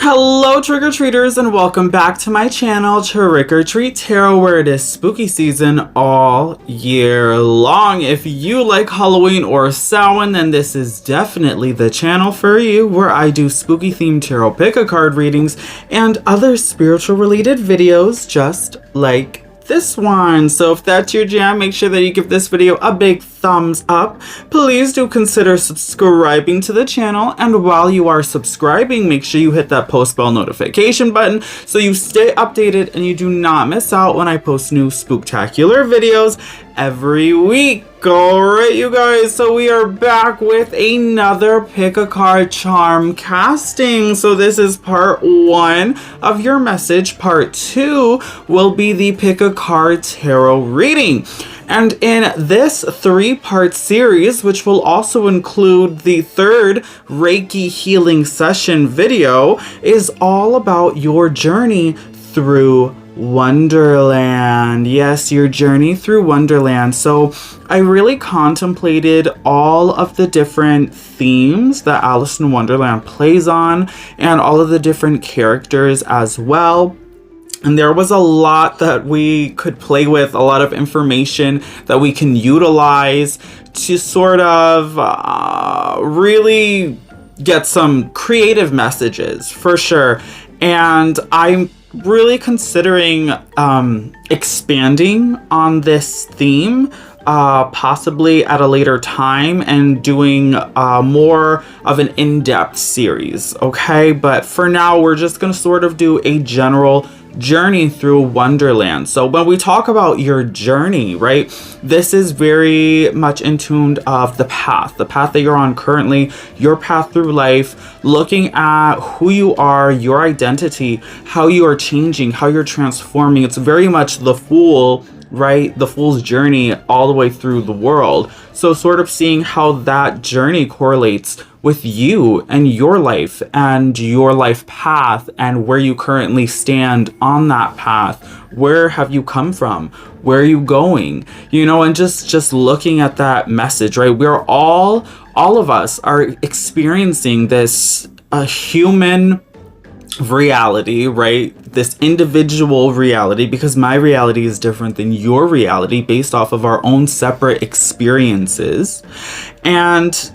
Hello trick-or-treaters, and welcome back to my channel, TrickrTreatTarot, where it is spooky season all year long. If you like Halloween or Samhain, then this is definitely the channel for you, where I do spooky themed tarot pick-a-card readings and other spiritual related videos just like this one. So if that's your jam, make sure that you give this video a big thumbs up. Please do consider subscribing to the channel, and while you are subscribing, make sure you hit that post bell notification button so you stay updated and you do not miss out when I post new spooktacular videos every week. Alright, you guys, so we are back with another pick a card charm casting. So this is part 1 of your message. Part 2 will be the pick a card tarot reading. And in this 3-part series, which will also include the 3rd Reiki healing session video, is all about your journey through Wonderland. Yes, your journey through Wonderland. So I really contemplated all of the different themes that Alice in Wonderland plays on, and all of the different characters as well. And there was a lot that we could play with, a lot of information that we can utilize to sort of really get some creative messages, for sure. And I'm really considering expanding on this theme, possibly at a later time, and doing more of an in-depth series, okay? But for now, we're just gonna sort of do a general journey through Wonderland. So when we talk about your journey, right, this is very much in tune of the path that you're on currently, your path through life, looking at who you are, your identity, how you are changing, how you're transforming. It's very much the Fool, right? The Fool's journey all the way through the world. So sort of seeing how that journey correlates with you and your life path, and where you currently stand on that path. Where have you come from? Where are you going? You know, and just looking at that message, right? We're all of us are experiencing this human reality, right? This individual reality, because my reality is different than your reality based off of our own separate experiences, and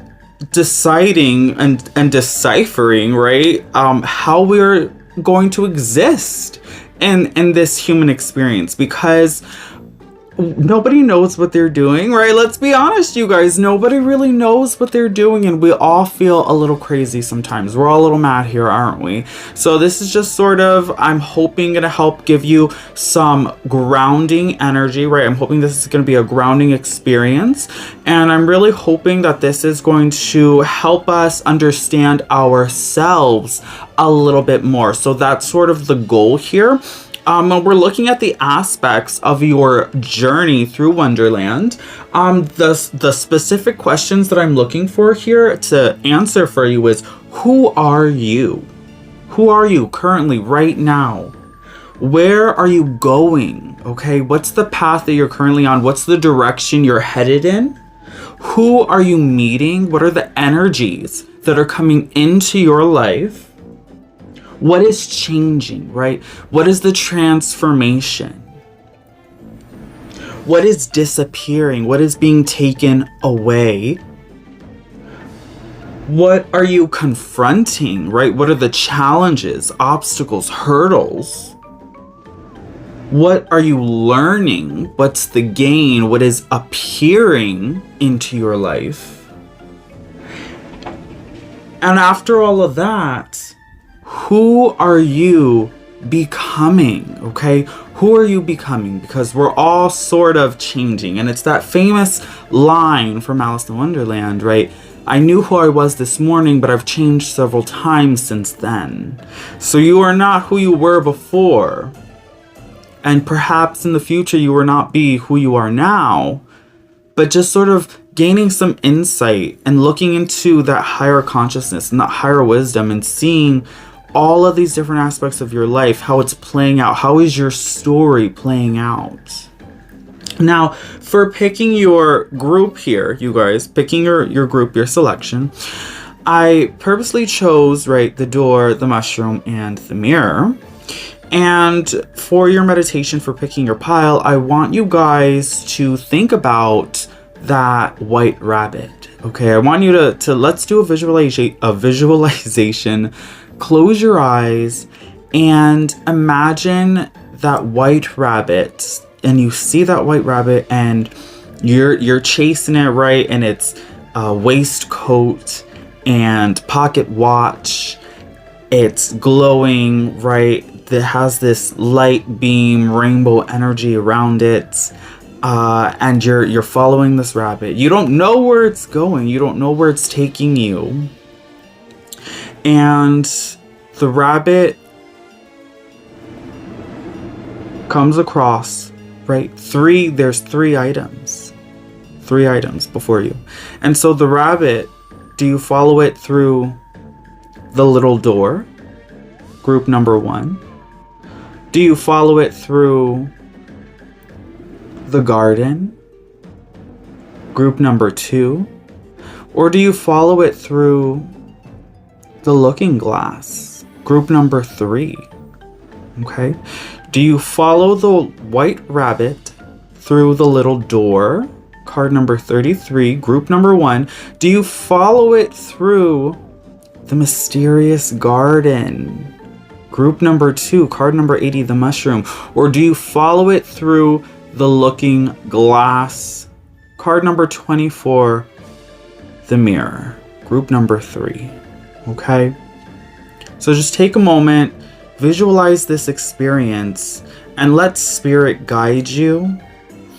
deciding and deciphering, right, how we're going to exist in this human experience, because nobody knows what they're doing, right? Let's be honest, you guys. Nobody really knows what they're doing, and we all feel a little crazy sometimes. We're all a little mad here, aren't we? So this is just sort of, I'm hoping, gonna help give you some grounding energy, right? I'm hoping this is gonna be a grounding experience, and I'm really hoping that this is going to help us understand ourselves a little bit more. So that's sort of the goal here. We're looking at the aspects of your journey through Wonderland. The specific questions that I'm looking for here to answer for you is, who are you? Who are you currently, right now? Where are you going? Okay, what's the path that you're currently on? What's the direction you're headed in? Who are you meeting? What are the energies that are coming into your life? What is changing, right? What is the transformation? What is disappearing? What is being taken away? What are you confronting, right? What are the challenges, obstacles, hurdles? What are you learning? What's the gain? What is appearing into your life? And after all of that, who are you becoming, okay? Who are you becoming? Because we're all sort of changing. And it's that famous line from Alice in Wonderland, right? I knew who I was this morning, but I've changed several times since then. So you are not who you were before. And perhaps in the future you will not be who you are now. But just sort of gaining some insight and looking into that higher consciousness and that higher wisdom, and seeing all of these different aspects of your life, how it's playing out. How is your story playing out? Now, for picking your group here, you guys, picking your group, your selection, I purposely chose, right, the door, the mushroom, and the mirror. And for your meditation, for picking your pile, I want you guys to think about that white rabbit. Okay, I want you to let's do a visualization. Close your eyes and imagine that white rabbit, and you see that white rabbit, and you're chasing it, right? And it's waistcoat and pocket watch. It's glowing, right? It has this light beam, rainbow energy around it. And you're following this rabbit. You don't know where it's going. You don't know where it's taking you. And the rabbit comes across, right? There's three items. 3 items before you. And so the rabbit, do you follow it through the little door? Group number 1. Do you follow it through the garden? Group number 2. Or do you follow it through the looking glass? Group number 3. Okay. Do you follow the white rabbit through the little door? Card number 33, group number 1. Do you follow it through the mysterious garden? Group number 2, card number 80, the mushroom. Or do you follow it through the looking glass? Card number 24, the mirror. Group number 3. Okay? So just take a moment, visualize this experience, and let spirit guide you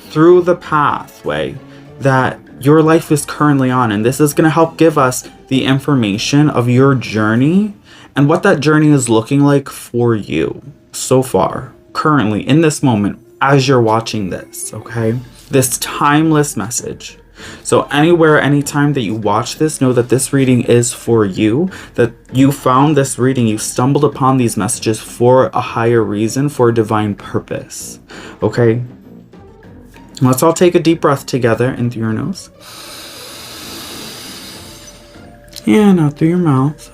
through the pathway that your life is currently on. And this is going to help give us the information of your journey and what that journey is looking like for you so far, currently, in this moment, as you're watching this, okay? This timeless message. So anywhere, anytime that you watch this, know that this reading is for you, that you found this reading, you stumbled upon these messages for a higher reason, for a divine purpose, okay? Let's all take a deep breath together in through your nose. And out through your mouth.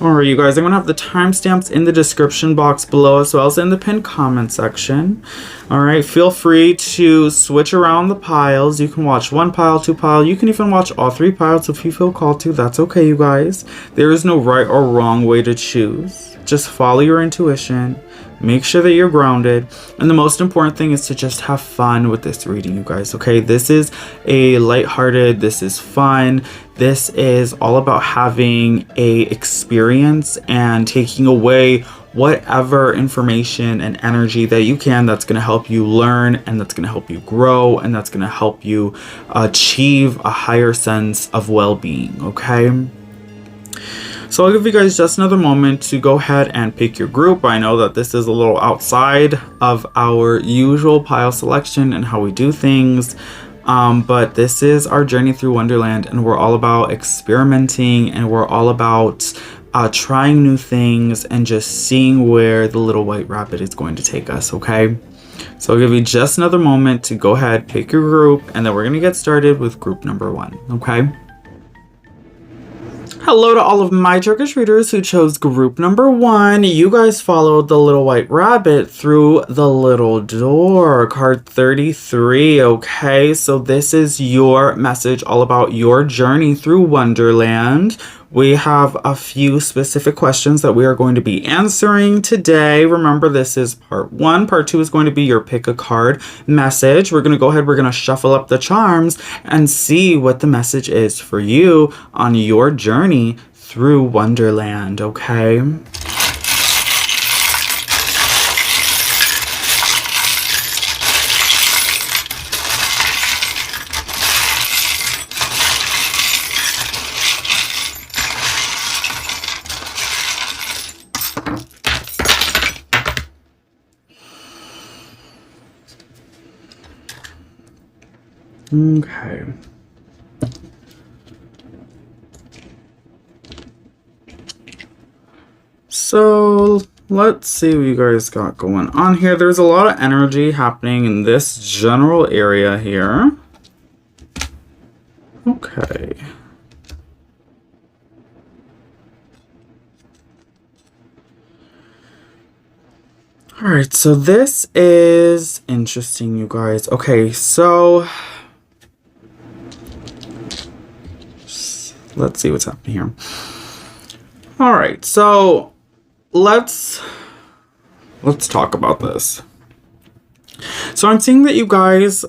Alright, you guys, I'm going to have the timestamps in the description box below as well as in the pinned comment section. Alright, feel free to switch around the piles. You can watch 1 pile, 2 pile. You can even watch all 3 piles if you feel called to. That's okay, you guys. There is no right or wrong way to choose. Just follow your intuition. Make sure that you're grounded. And the most important thing is to just have fun with this reading, you guys, okay? This is a lighthearted, this is fun. This is all about having a experience and taking away whatever information and energy that you can that's going to help you learn, and that's going to help you grow, and that's going to help you achieve a higher sense of well-being, okay? So I'll give you guys just another moment to go ahead and pick your group. I know that this is a little outside of our usual pile selection and how we do things, but this is our journey through Wonderland, and we're all about experimenting, and we're all about trying new things and just seeing where the little white rabbit is going to take us, okay? So I'll give you just another moment to go ahead, pick your group, and then we're going to get started with group number 1, okay? Hello to all of my Turkish readers who chose group number 1. You guys followed the little white rabbit through the little door. Card 33, okay? So this is your message all about your journey through Wonderland. We have a few specific questions that we are going to be answering today. Remember, this is part 1. Part 2 is going to be your pick a card message. We're going to go ahead, we're going to shuffle up the charms and see what the message is for you on your journey through Wonderland, okay? Okay. So let's see what you guys got going on here. There's a lot of energy happening in this general area here. Okay. All right, so this is interesting, you guys. Okay, so let's see what's happening here. All right, so let's talk about this. So I'm seeing that you guys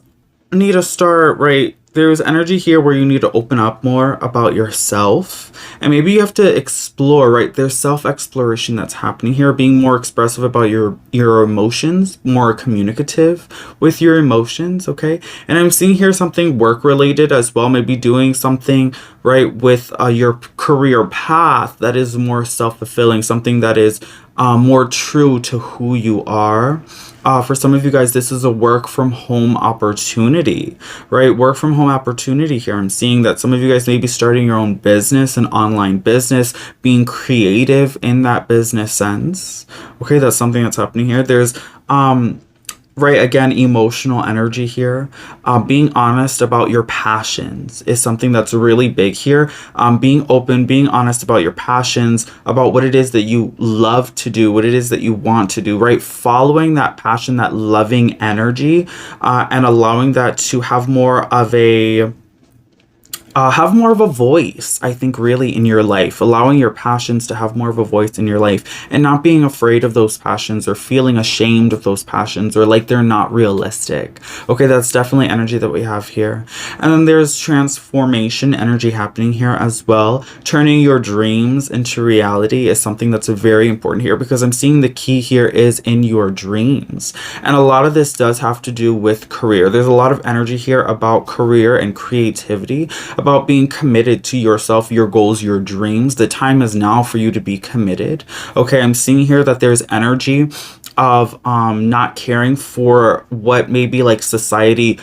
need to start, right? There's energy here where you need to open up more about yourself. And maybe you have to explore, right? There's self-exploration that's happening here, being more expressive about your emotions, more communicative with your emotions, okay? And I'm seeing here something work-related as well, maybe doing something, right, with your career path that is more self-fulfilling, something that is more true to who you are. For some of you guys, this is a work from home opportunity, right? Work from home opportunity here. I'm seeing that some of you guys may be starting your own business, an online business, being creative in that business sense. Okay, that's something that's happening here. There's, right, again, emotional energy here. Being honest about your passions is something that's really big here. Being open, being honest about your passions, about what it is that you love to do, what it is that you want to do, right? Following that passion, that loving energy, and allowing that to have more of a voice, I think, really in your life, allowing your passions to have more of a voice in your life and not being afraid of those passions or feeling ashamed of those passions or like they're not realistic. Okay, that's definitely energy that we have here. And then there's transformation energy happening here as well. Turning your dreams into reality is something that's very important here because I'm seeing the key here is in your dreams. And a lot of this does have to do with career. There's a lot of energy here about career and creativity, about being committed to yourself, your goals, your dreams. The time is now for you to be committed. Okay, I'm seeing here that there's energy of not caring for what maybe like society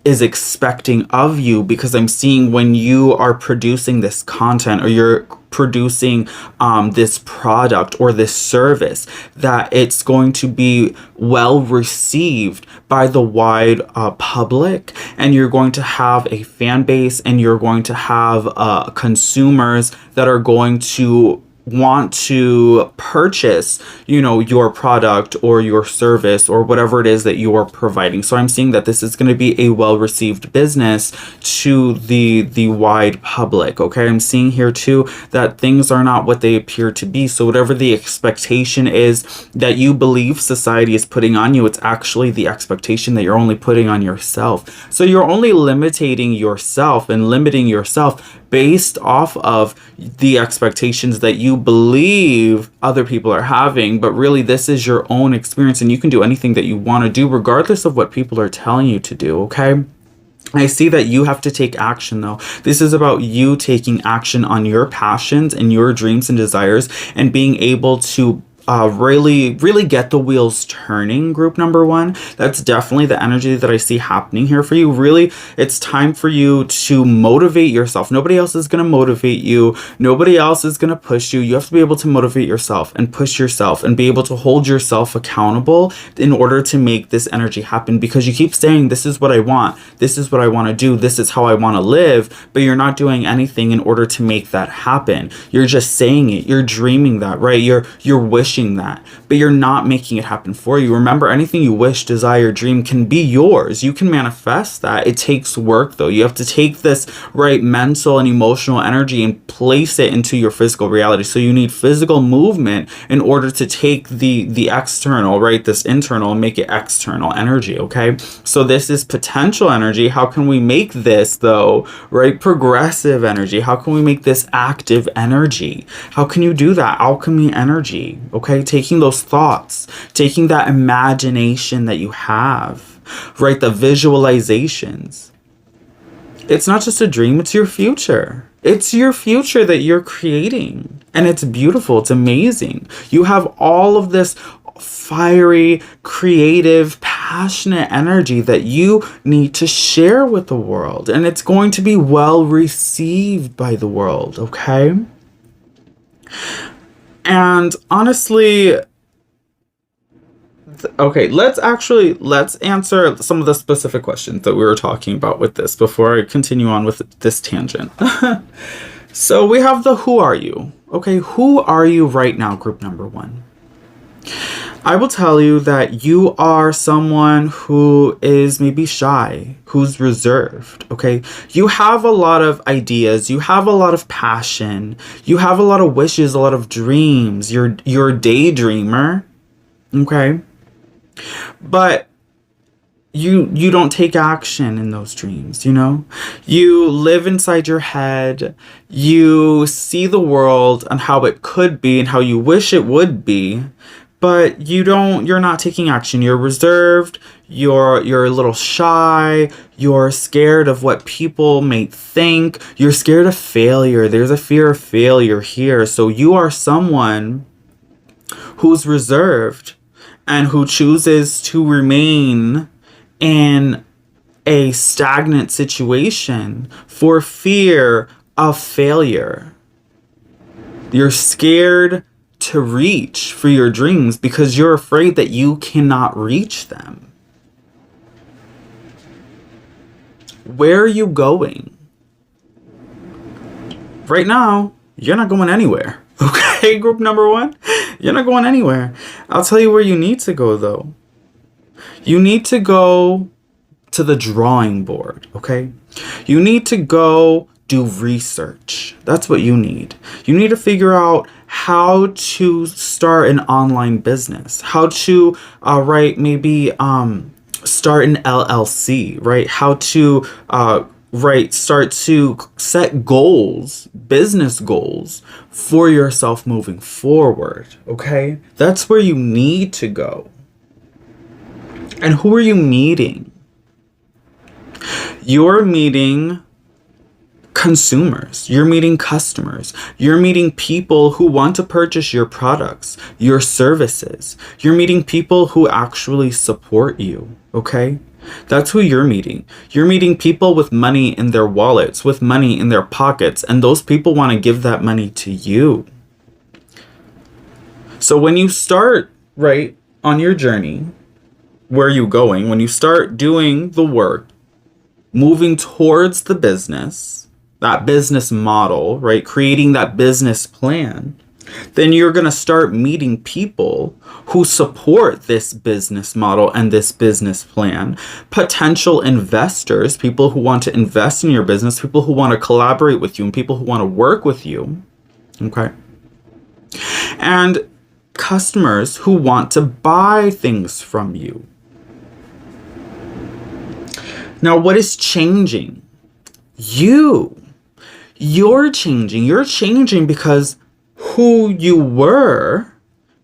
is expecting of you, because I'm seeing when you are producing this content or you're producing this product or this service, that it's going to be well received by the wide public, and you're going to have a fan base, and you're going to have consumers that are going to want to purchase, you know, your product or your service or whatever it is that you are providing. So I'm seeing that this is going to be a well-received business to the wide public. Okay, I'm seeing here too that things are not what they appear to be. So whatever the expectation is that you believe society is putting on you, it's actually the expectation that you're only putting on yourself. So you're only limiting yourself and limiting yourself based off of the expectations that you believe other people are having, but really this is your own experience, and you can do anything that you want to do regardless of what people are telling you to do. Okay, I see that you have to take action though. This is about you taking action on your passions and your dreams and desires, and being able to really get the wheels turning, group number one. That's definitely the energy that I see happening here for you. Really, it's time for you to motivate yourself. Nobody else is going to motivate you. Nobody else is going to push you. You have to be able to motivate yourself and push yourself and be able to hold yourself accountable in order to make this energy happen, because you keep saying, this is what I want. This is what I want to do. This is how I want to live. But you're not doing anything in order to make that happen. You're just saying it. You're dreaming that, right? You're wishing that, but you're not making it happen for you. Remember, anything you wish, desire, dream can be yours. You can manifest that. It takes work though. You have to take this, right, mental and emotional energy and place it into your physical reality. So you need physical movement in order to take the external, right, this internal, and make it external energy. Okay, so this is potential energy. How can we make this though, right, progressive energy? How can we make this active energy? How can you do that? Alchemy energy. Okay, taking those thoughts, taking that imagination that you have, right, the visualizations. It's not just a dream, it's your future. It's your future that you're creating, and it's beautiful. It's amazing. You have all of this fiery, creative, passionate energy that you need to share with the world, and it's going to be well received by the world. Okay, and honestly, okay, let's answer some of the specific questions that we were talking about with this before I continue on with this tangent. So we have the who are you? Okay, who are you right now, group number one? I will tell you that you are someone who is maybe shy, who's reserved, okay? You have a lot of ideas, you have a lot of passion, you have a lot of wishes, a lot of dreams. You're a daydreamer, okay? But you don't take action in those dreams, you know? You live inside your head, you see the world and how it could be and how you wish it would be, but you're not taking action. You're reserved, you're a little shy, you're scared of what people may think, you're scared of failure. There's a fear of failure here. So you are someone who's reserved and who chooses to remain in a stagnant situation for fear of failure. You're scared to reach for your dreams because you're afraid that you cannot reach them. Where are you going? Right now, you're not going anywhere. Okay, group number 1? You're not going anywhere. I'll tell you where you need to go, though. You need to go to the drawing board, okay? You need to go do research. That's what you need. You need to figure out how to start an online business, how to start an LLC, right? How to start to set goals, business goals for yourself moving forward, okay? That's where you need to go. And who are you meeting? You're meeting consumers. You're meeting customers. You're meeting people who want to purchase your products, your services. You're meeting people who actually support you, okay? That's who you're meeting. You're meeting people with money in their wallets, with money in their pockets, and those people want to give that money to you. So when you start, right, on your journey, where are you going? When you start doing the work, moving towards the business, that business model, right? Creating that business plan, then you're going to start meeting people who support this business model and this business plan. Potential investors, people who want to invest in your business, people who want to collaborate with you, and people who want to work with you. Okay. And customers who want to buy things from you. Now, what is changing? You're changing. You're changing because who you were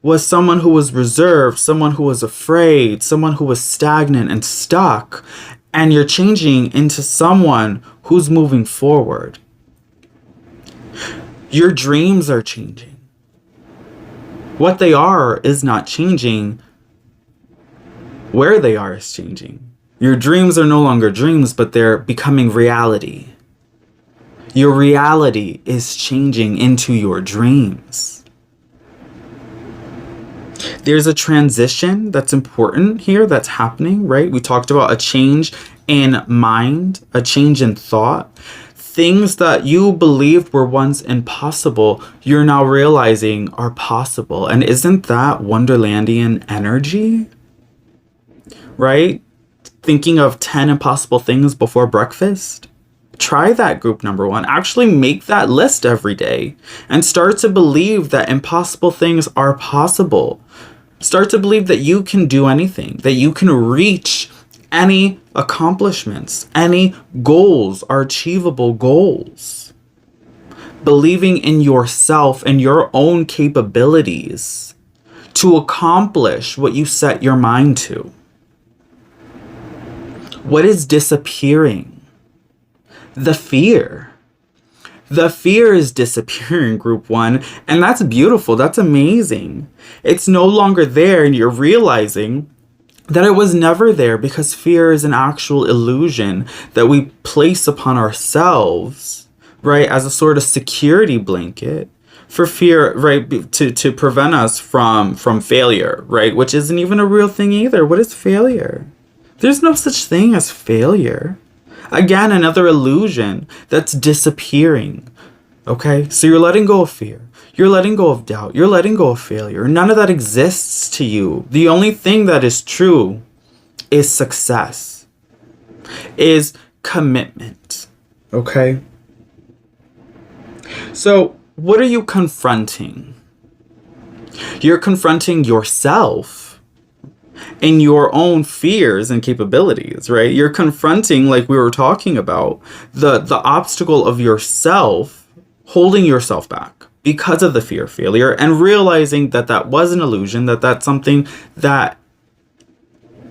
was someone who was reserved, someone who was afraid, someone who was stagnant and stuck. And you're changing into someone who's moving forward. Your dreams are changing. What they are is not changing. Where they are is changing. Your dreams are no longer dreams, but they're becoming reality. Your reality is changing into your dreams. There's a transition that's important here that's happening, right? We talked about a change in mind, a change in thought. Things that you believed were once impossible, you're now realizing are possible. And isn't that Wonderlandian energy? Right? Thinking of 10 impossible things before breakfast? Try that, group number 1. Actually make that list every day and start to believe that impossible things are possible. Start to believe that you can do anything, that you can reach any accomplishments, any goals are achievable goals. Believing in yourself and your own capabilities to accomplish what you set your mind to. What is disappearing? The fear. The fear is disappearing, group 1, and that's beautiful. That's amazing. It's no longer there, and you're realizing that it was never there because fear is an actual illusion that we place upon ourselves, right, as a sort of security blanket for fear, right, to prevent us from failure, right, which isn't even a real thing either. What is failure? There's no such thing as failure. Again, another illusion that's disappearing. Okay? So you're letting go of fear. You're letting go of doubt. You're letting go of failure. None of that exists to you. The only thing that is true is success, is commitment. Okay? So, what are you confronting? You're confronting yourself and your own fears and capabilities, right? You're confronting, like we were talking about, the obstacle of yourself holding yourself back because of the fear of failure, and realizing that that was an illusion, that that's something that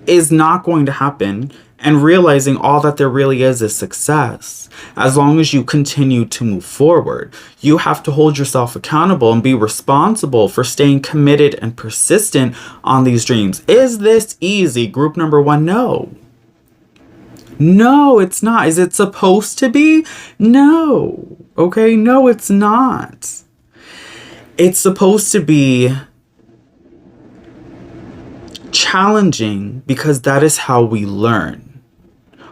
is not going to happen, and realizing all that there really is success. As long as you continue to move forward, you have to hold yourself accountable and be responsible for staying committed and persistent on these dreams. Is this easy? Group number 1, no. No, it's not. Is it supposed to be? No. Okay, no, it's not. It's supposed to be challenging because that is how we learn.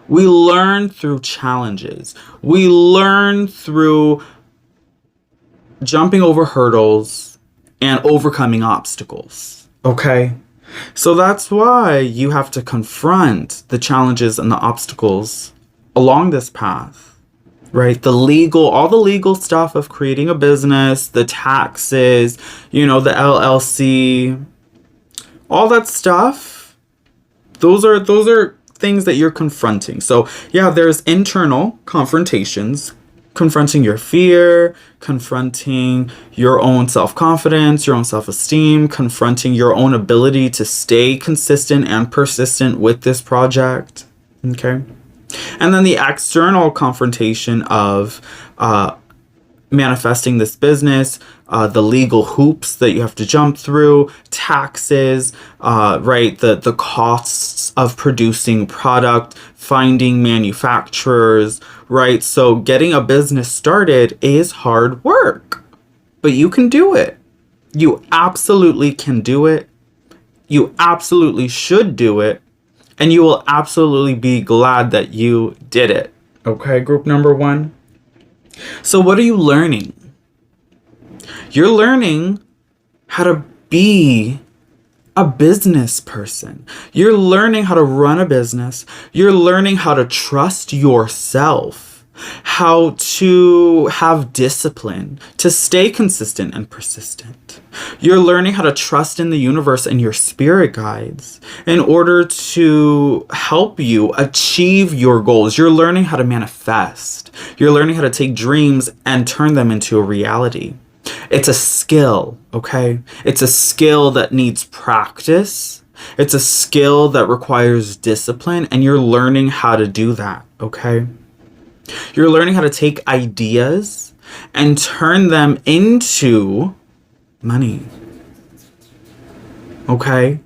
We learn through challenges. We learn through jumping over hurdles and overcoming obstacles. Okay? So that's why you have to confront the challenges and the obstacles along this path. Right? All the legal stuff of creating a business, the taxes, the LLC, all that stuff. Those are things that you're confronting. So yeah, there's internal confrontations, confronting your fear, confronting your own self-confidence, your own self-esteem, confronting your own ability to stay consistent and persistent with this project. Okay. And then the external confrontation of manifesting this business, the legal hoops that you have to jump through, taxes, right? The costs of producing product, finding manufacturers, right? So getting a business started is hard work, but you can do it. You absolutely can do it. You absolutely should do it. And you will absolutely be glad that you did it. Okay, group number 1. So what are you learning? You're learning how to be a business person. You're learning how to run a business. You're learning how to trust yourself, how to have discipline, to stay consistent and persistent. You're learning how to trust in the universe and your spirit guides in order to help you achieve your goals. You're learning how to manifest. You're learning how to take dreams and turn them into a reality. It's a skill, okay? It's a skill that needs practice. It's a skill that requires discipline, and you're learning how to do that, okay? You're learning how to take ideas and turn them into money. Okay?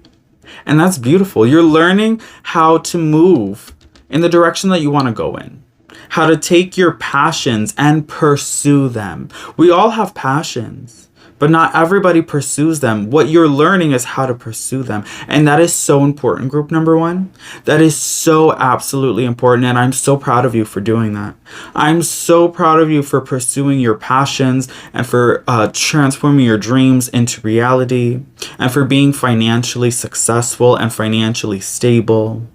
And that's beautiful. You're learning how to move in the direction that you want to go in. How to take your passions and pursue them. We all have passions, but not everybody pursues them. What you're learning is how to pursue them. And that is so important, group number 1. That is so absolutely important. And I'm so proud of you for doing that. I'm so proud of you for pursuing your passions and for transforming your dreams into reality, and for being financially successful and financially stable,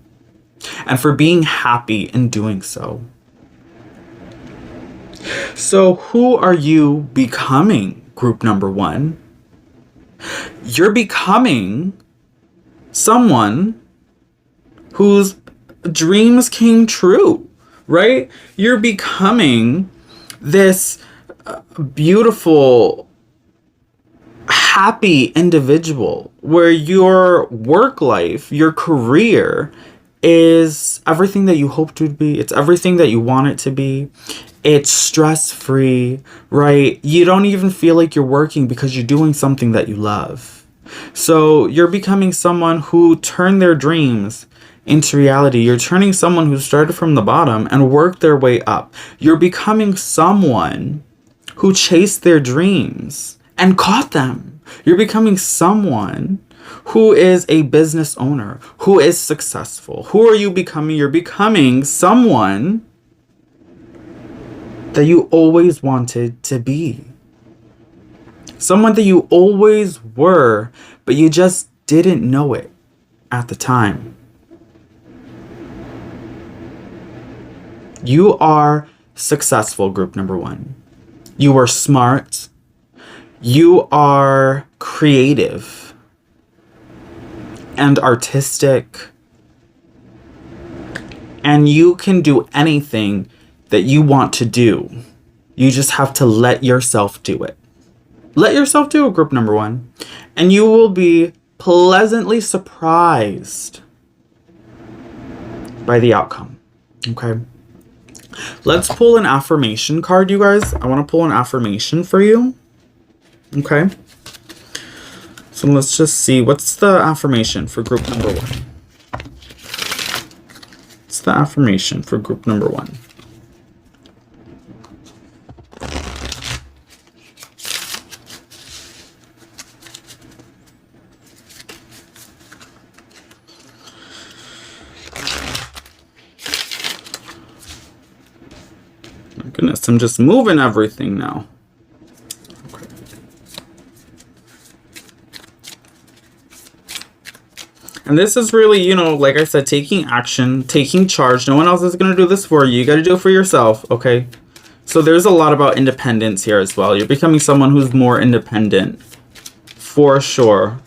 and for being happy in doing so. So who are you becoming, group number 1? You're becoming someone whose dreams came true, right? You're becoming this beautiful, happy individual where your work life, your career is everything that you hoped it would be. It's everything that you want it to be. It's stress-free, right? You don't even feel like you're working because you're doing something that you love. So you're becoming someone who turned their dreams into reality. You're turning someone who started from the bottom and worked their way up. You're becoming someone who chased their dreams and caught them. You're becoming someone who is a business owner, who is successful. Who are you becoming? You're becoming someone that you always wanted to be. someone that you always were, but you just didn't know it at the time. You are successful, group number 1. You are smart. You are creative and artistic. And you can do anything that you want to do. You just have to let yourself do it. Let yourself do it, group number 1. And you will be pleasantly surprised by the outcome. Okay? Let's pull an affirmation card, you guys. I want to pull an affirmation for you. Okay? So let's just see. What's the affirmation for group number 1? What's the affirmation for group number 1? My goodness, I'm just moving everything now. Okay. And this is really, you know, like I said, taking action, taking charge. No one else is going to do this for you. You got to do it for yourself, okay? So there's a lot about independence here as well. You're becoming someone who's more independent, for sure.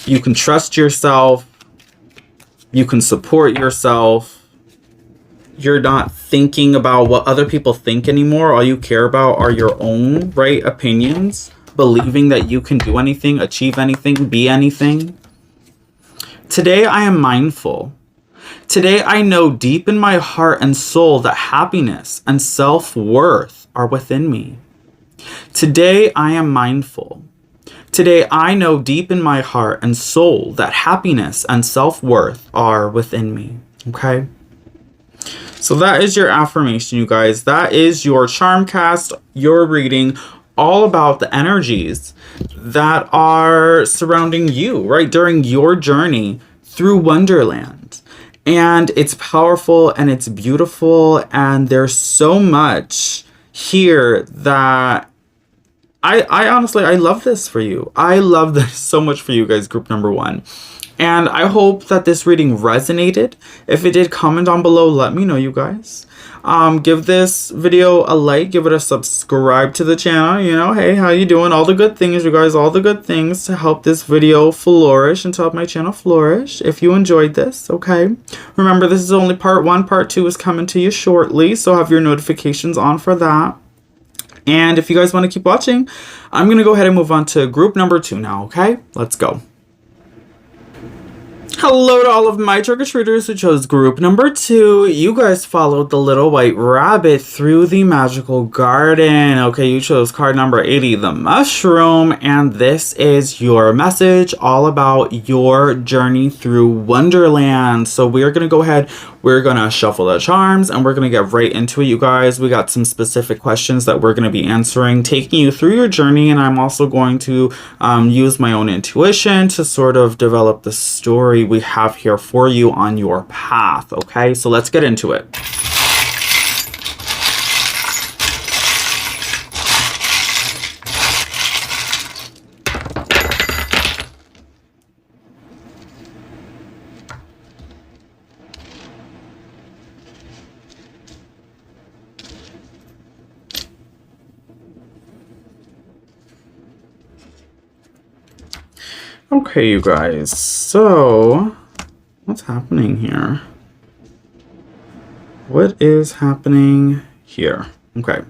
You can trust yourself. You can support yourself. You're not thinking about what other people think anymore. All you care about are your own, right, opinions. Believing that you can do anything, achieve anything, be anything. Today I am mindful. Today I know deep in my heart and soul that happiness and self-worth are within me. Today I am mindful. Today I know deep in my heart and soul that happiness and self-worth are within me. Okay? So that is your affirmation, you guys. That is your charm cast, your reading, all about the energies that are surrounding you, right, during your journey through Wonderland. And it's powerful and it's beautiful, and there's so much here that I honestly, I love this for you. I love this so much for you guys, group number 1. And I hope that this reading resonated. If it did, comment down below. Let me know, you guys. Give this video a like. Give it a subscribe to the channel. You know, hey, how you doing? All the good things, you guys. All the good things to help this video flourish and to help my channel flourish. If you enjoyed this, okay? Remember, this is only part 1. Part 2 is coming to you shortly. So have your notifications on for that. And if you guys want to keep watching, I'm going to go ahead and move on to group number 2 now, okay? Let's go. Hello to all of my trick-or-treaters who chose group number 2. You guys followed the little white rabbit through the magical garden. Okay, you chose card number 80, the mushroom. And this is your message all about your journey through Wonderland. So we're going to go ahead, we're going to shuffle the charms, and we're going to get right into it, you guys. We got some specific questions that we're going to be answering, taking you through your journey. And I'm also going to use my own intuition to sort of develop the story we have here for you on your path. Okay, so let's get into it. Okay, you guys, so what's happening here? What is happening here? Okay.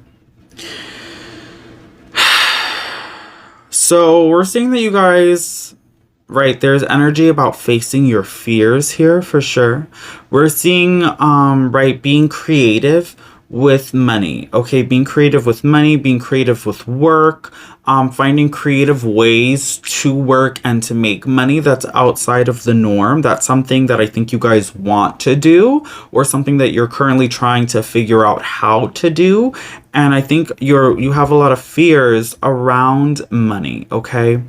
So we're seeing that you guys, right, there's energy about facing your fears here for sure. We're seeing, right, being creative with money. Okay, being creative with money, being creative with work, finding creative ways to work and to make money that's outside of the norm. That's something that I think you guys want to do, or something that you're currently trying to figure out how to do. And I think you have a lot of fears around money, okay?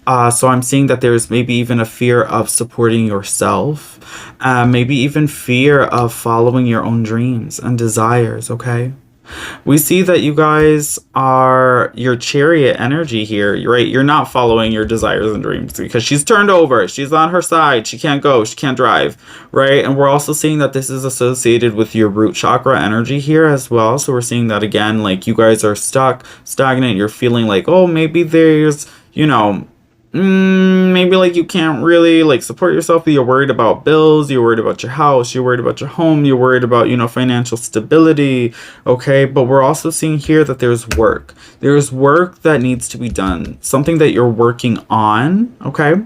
So I'm seeing that there's maybe even a fear of supporting yourself, maybe even fear of following your own dreams and desires, okay? We see that you guys are your chariot energy here, right? You're not following your desires and dreams because she's turned over. She's on her side. She can't go. She can't drive, right? And we're also seeing that this is associated with your root chakra energy here as well. So we're seeing that again, like you guys are stuck, stagnant. You're feeling like, oh, maybe there's, maybe like you can't really like support yourself. You're worried about bills, you're worried about your house, you're worried about your home, you're worried about financial stability. Okay, but we're also seeing here that there's work that needs to be done, something that you're working on. Okay,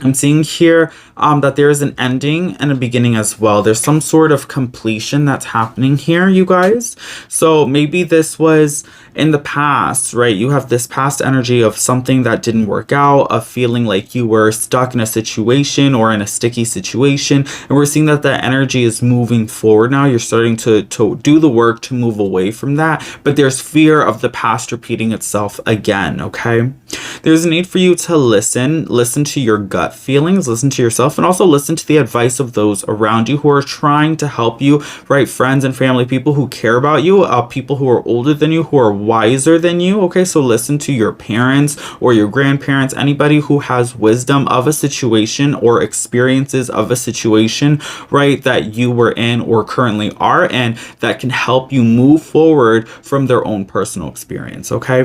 I'm seeing here that there is an ending and a beginning as well. There's some sort of completion that's happening here, you guys. So maybe this was in the past, right? You have this past energy of something that didn't work out, of feeling like you were stuck in a situation or in a sticky situation. And we're seeing that that energy is moving forward now. You're starting to do the work to move away from that. But there's fear of the past repeating itself again, okay? There's a need for you to listen to your gut feelings, listen to yourself, and also listen to the advice of those around you who are trying to help you, right? Friends and family, people who care about you, people who are older than you, who are wiser than you. Okay, so listen to your parents or your grandparents, anybody who has wisdom of a situation or experiences of a situation, right, that you were in or currently are in, that can help you move forward from their own personal experience. Okay,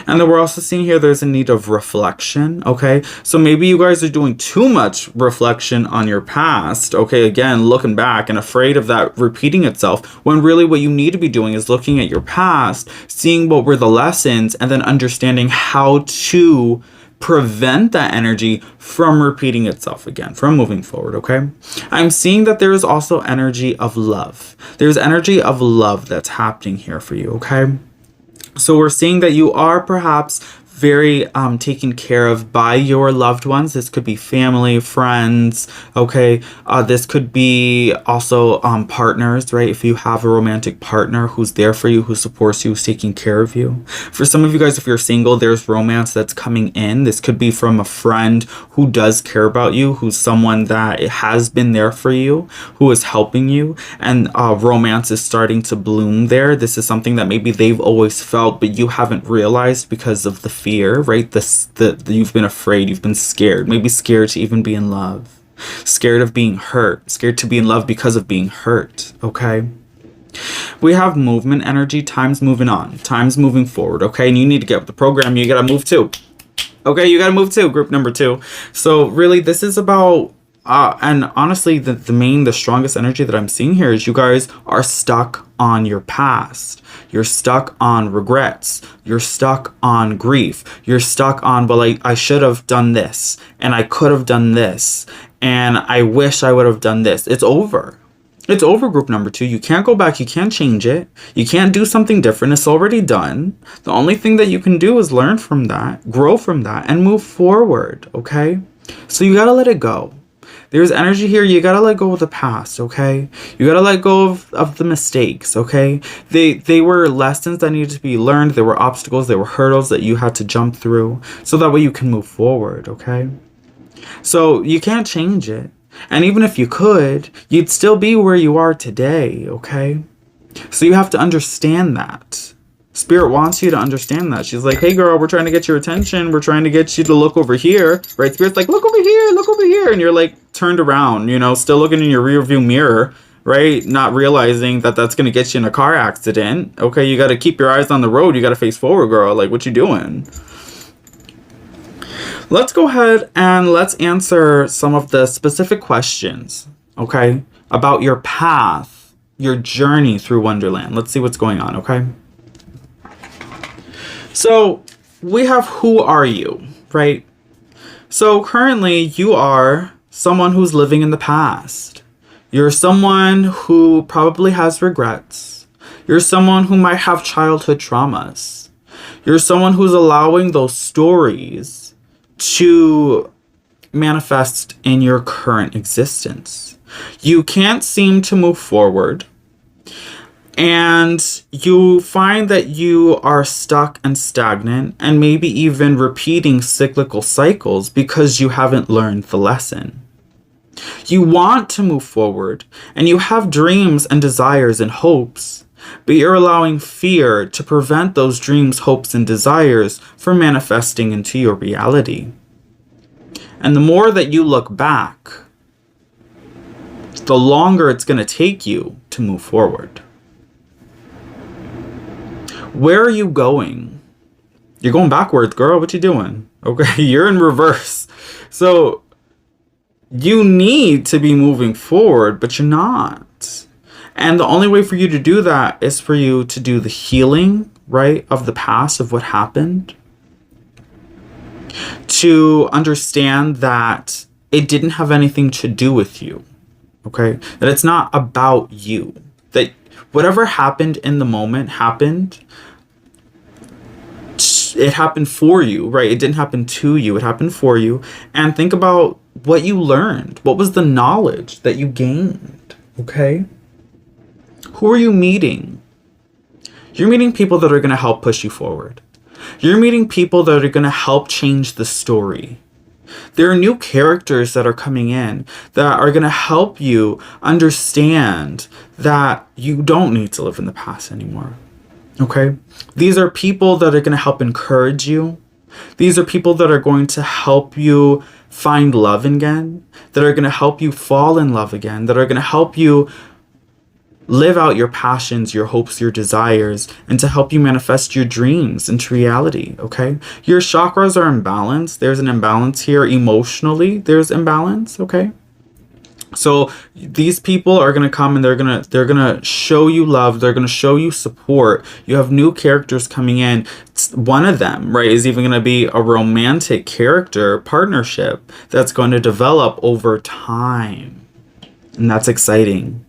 and then we're also seeing here there's a need of reflection. Okay, so maybe you guys are doing too much reflection on your past. Okay, again, looking back and afraid of that repeating itself, when really what you need to be doing is looking at your past, seeing what were the lessons, and then understanding how to prevent that energy from repeating itself again, from moving forward. Okay, I'm seeing that there is also energy of love. There's energy of love that's happening here for you. Okay, so we're seeing that you are perhaps very taken care of by your loved ones. This could be family, friends, okay? This could be also partners, right? If you have a romantic partner who's there for you, who supports you, who's taking care of you. For some of you guys, if you're single, there's romance that's coming in. This could be from a friend who does care about you, who's someone that has been there for you, who is helping you, and romance is starting to bloom there. This is something that maybe they've always felt, but you haven't realized because of the fear, right? You've been afraid, you've been scared, maybe scared to even be in love, scared of being hurt, scared to be in love because of being hurt. Okay, we have movement energy. Time's moving on, time's moving forward. Okay, and you need to get with the program. You gotta move too. Okay, you gotta move too, group number 2. So really this is about and honestly, the strongest energy that I'm seeing here is you guys are stuck on your past. You're stuck on regrets. You're stuck on grief. You're stuck on, well, I should have done this, and I could have done this, and I wish I would have done this. It's over. It's over, group number 2. You can't go back. You can't change it. You can't do something different. It's already done. The only thing that you can do is learn from that, grow from that, and move forward, okay? So you gotta let it go. There's energy here. You gotta let go of the past, okay? You gotta let go of the mistakes, okay? They were lessons that needed to be learned. There were obstacles, there were hurdles that you had to jump through, so that way you can move forward, okay? So you can't change it. And even if you could, you'd still be where you are today, okay? So you have to understand that. Spirit wants you to understand that. She's like, hey girl, we're trying to get your attention. We're trying to get you to look over here, right? Spirit's like, look over here, look over here. And you're like turned around, still looking in your rear view mirror, right? Not realizing that that's going to get you in a car accident. Okay, you got to keep your eyes on the road. You got to face forward, girl. Like, what you doing? Let's go ahead and let's answer some of the specific questions, okay, about your path, your journey through Wonderland. Let's see what's going on, okay? So we have, who are you, right? So currently you are someone who's living in the past. You're someone who probably has regrets. You're someone who might have childhood traumas. You're someone who's allowing those stories to manifest in your current existence. You can't seem to move forward. And you find that you are stuck and stagnant and maybe even repeating cyclical cycles because you haven't learned the lesson. You want to move forward and you have dreams and desires and hopes, but you're allowing fear to prevent those dreams, hopes, and desires from manifesting into your reality. And the more that you look back, the longer it's going to take you to move forward. Where are you going? You're going backwards, girl. What you doing? Okay, you're in reverse. So you need to be moving forward, but you're not. And the only way for you to do that is for you to do the healing, right, of the past, of what happened. To understand that it didn't have anything to do with you, okay? That it's not about you. That whatever happened in the moment happened. It happened for you, right? It didn't happen to you. It happened for you. And think about what you learned. What was the knowledge that you gained, okay? Who are you meeting? You're meeting people that are going to help push you forward. You're meeting people that are going to help change the story. There are new characters that are coming in that are going to help you understand that you don't need to live in the past anymore. Okay? These are people that are going to help encourage you. These are people that are going to help you find love again, that are going to help you fall in love again, that are going to help you live out your passions, your hopes, your desires, and to help you manifest your dreams into reality, okay? Your chakras are imbalanced. There's an imbalance here emotionally. There's imbalance, okay? So these people are going to come and they're going to show you love. They're going to show you support. You have new characters coming in. One of them, right, is even going to be a romantic character partnership that's going to develop over time. And that's exciting.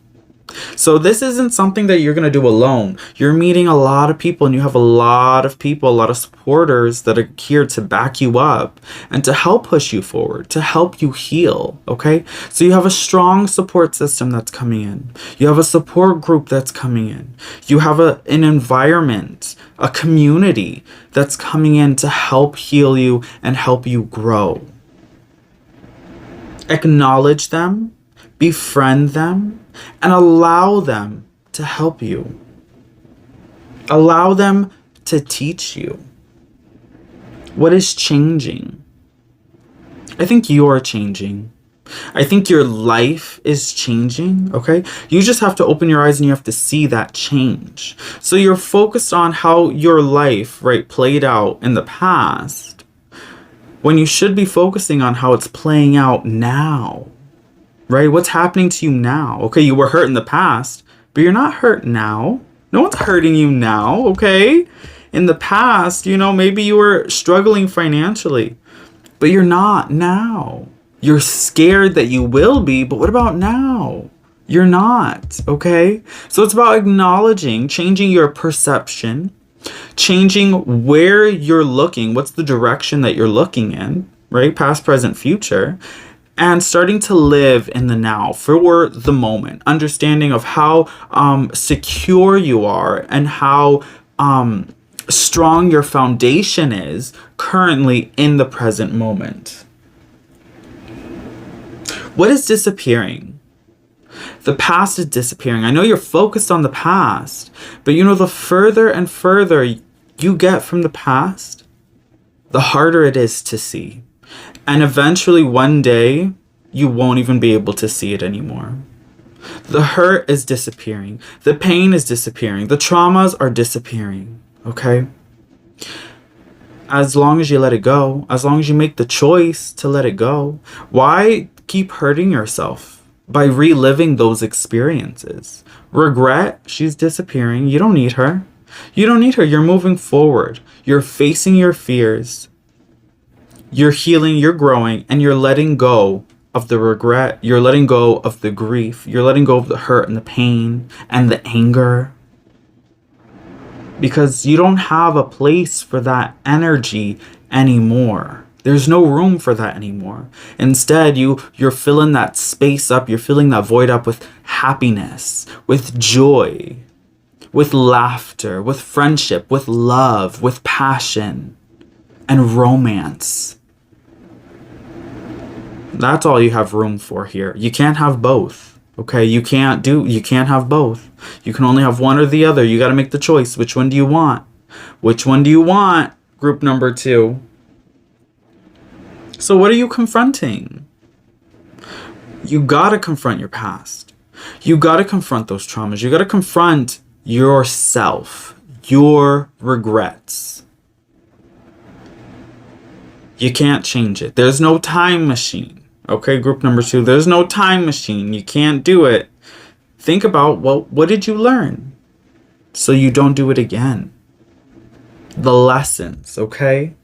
So this isn't something that you're going to do alone. You're meeting a lot of people, and you have a lot of people, a lot of supporters that are here to back you up and to help push you forward, to help you heal, okay? So you have a strong support system that's coming in. You have a support group that's coming in. You have an environment, a community that's coming in to help heal you and help you grow. Acknowledge them, befriend them, and allow them to help you. Allow them to teach you. What is changing? I think you're changing. I think your life is changing, okay? You just have to open your eyes and you have to see that change. So you're focused on how your life, right, played out in the past, when you should be focusing on how it's playing out now. Right? What's happening to you now? Okay, you were hurt in the past, but you're not hurt now. No one's hurting you now, okay? In the past, maybe you were struggling financially, but you're not now. You're scared that you will be, but what about now? You're not, okay? So it's about acknowledging, changing your perception, changing where you're looking, what's the direction that you're looking in, right? Past, present, future. And starting to live in the now for the moment, understanding of how secure you are and how strong your foundation is currently in the present moment. What is disappearing? The past is disappearing. I know you're focused on the past, but the further and further you get from the past, the harder it is to see. And eventually one day, you won't even be able to see it anymore. The hurt is disappearing. The pain is disappearing. The traumas are disappearing, okay? As long as you let it go, as long as you make the choice to let it go, why keep hurting yourself by reliving those experiences? Regret, she's disappearing. You don't need her. You don't need her. You're moving forward. You're facing your fears. You're healing, you're growing, and you're letting go of the regret. You're letting go of the grief. You're letting go of the hurt and the pain and the anger. Because you don't have a place for that energy anymore. There's no room for that anymore. Instead, you're filling that space up. You're filling that void up with happiness, with joy, with laughter, with friendship, with love, with passion, and romance. That's all you have room for here. You can't have both, Okay, you can't have both. You can only have one or the other. You got to make the choice. Which one do you want? Which one do you want? Group number 2. So what are you confronting? You got to confront your past. You got to confront those traumas. You got to confront yourself, your regrets. You can't change it. There's no time machine. Okay, group number 2, there's no time machine. You can't do it. Think about, well, what did you learn? So you don't do it again. The lessons, okay?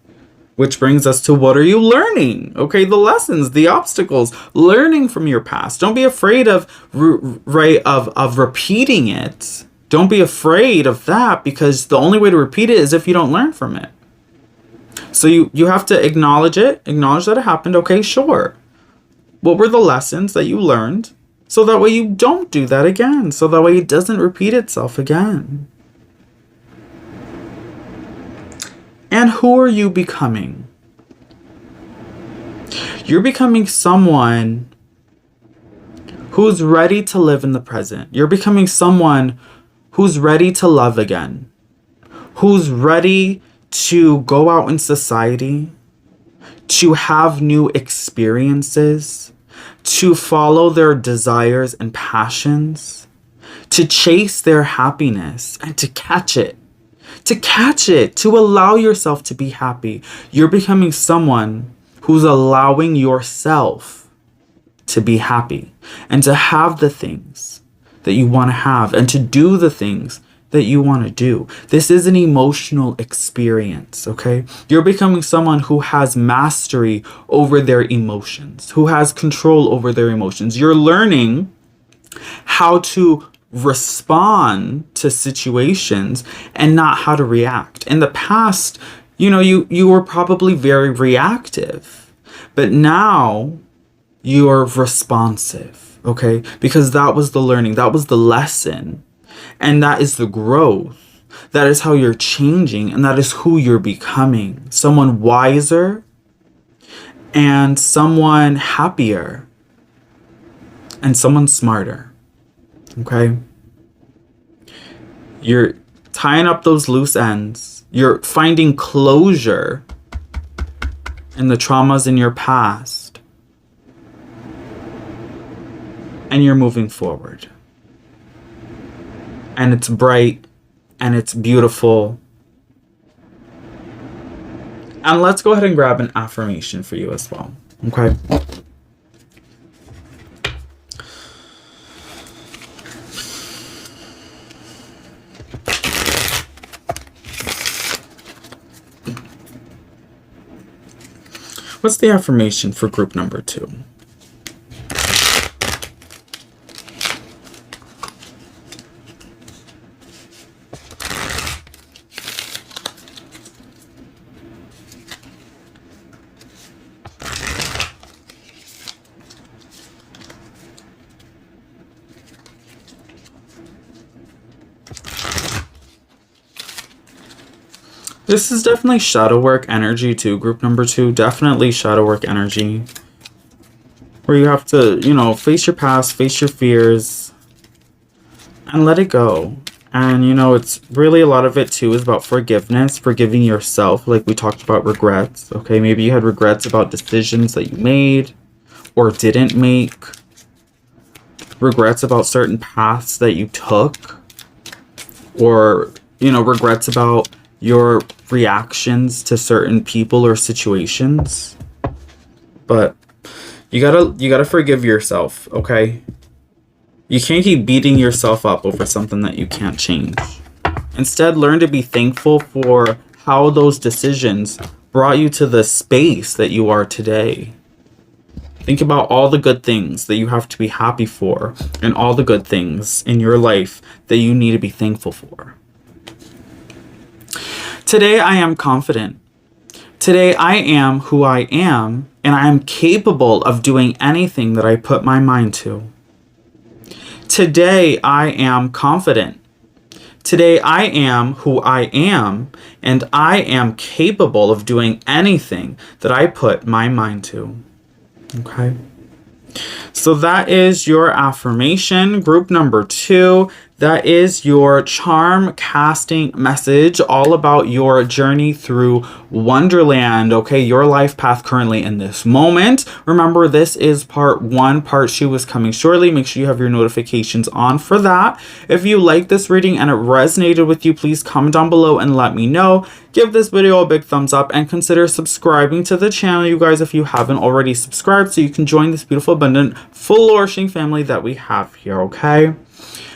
Which brings us to, what are you learning? Okay, the lessons, the obstacles, learning from your past. Don't be afraid of repeating it. Don't be afraid of that, because the only way to repeat it is if you don't learn from it. So you have to acknowledge it, acknowledge that it happened. Okay, sure. What were the lessons that you learned? So that way you don't do that again. So that way it doesn't repeat itself again. And who are you becoming? You're becoming someone who's ready to live in the present. You're becoming someone who's ready to love again. Who's ready to go out in society, to have new experiences, to follow their desires and passions, to chase their happiness and to catch it. To allow yourself to be happy. You're becoming someone who's allowing yourself to be happy and to have the things that you want to have and to do the things that you want to do. This is an emotional experience, okay? You're becoming someone who has mastery over their emotions, who has control over their emotions. You're learning how to respond to situations and not how to react. In the past, you were probably very reactive, but now you're responsive, okay? Because that was the learning, that was the lesson, and that is the growth. That is how you're changing, and that is who you're becoming. Someone wiser and someone happier and someone smarter. Okay? You're tying up those loose ends. You're finding closure in the traumas in your past. And you're moving forward. And it's bright and it's beautiful. And let's go ahead and grab an affirmation for you as well. Okay? What's the affirmation for group number 2? This is definitely shadow work energy too, group number 2. Definitely shadow work energy. Where you have to, face your past, face your fears, and let it go. And, it's really, a lot of it too is about forgiveness, forgiving yourself, like we talked about regrets. Okay, maybe you had regrets about decisions that you made or didn't make. Regrets about certain paths that you took. Or, regrets about your reactions to certain people or situations. But you gotta forgive yourself, okay? You can't keep beating yourself up over something that you can't change. Instead, learn to be thankful for how those decisions brought you to the space that you are today. Think about all the good things that you have to be happy for and all the good things in your life that you need to be thankful for. Today I am confident. Today I am who I am, and I am capable of doing anything that I put my mind to. Today I am confident. Today I am who I am, and I am capable of doing anything that I put my mind to. Okay? So So that is your affirmation. Group number 2, that is your charm casting message, all about your journey through Wonderland, okay? Your life path currently in this moment. Remember, this is part 1. Part 2 is coming shortly. Make sure you have your notifications on for that. If you like this reading and it resonated with you, please comment down below and let me know. Give this video a big thumbs up and consider subscribing to the channel, you guys, if you haven't already subscribed, so you can join this beautiful, abundant, flourishing family that we have here, okay?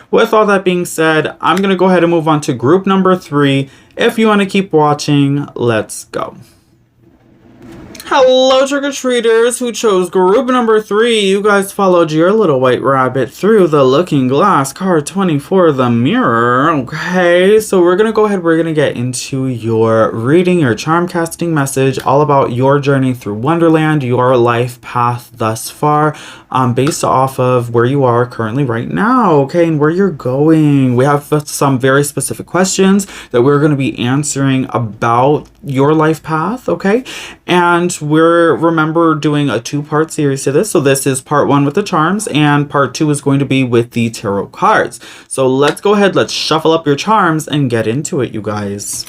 With all that being said, I'm going to go ahead and move on to group number 3. If you want to keep watching, let's go. Hello, trick-or-treaters who chose group number 3. You guys followed your little white rabbit through the looking glass, card 24, the mirror. Okay, so we're going to go ahead, we're going to get into your reading, your charm casting message, all about your journey through Wonderland, your life path thus far, based off of where you are currently right now, okay, and where you're going. We have some very specific questions that we're going to be answering about your life path, okay, and we're, remember, doing a 2-part series to this. So this is part 1 with the charms, and part 2 is going to be with the tarot cards. So let's go ahead, let's shuffle up your charms and get into it, you guys.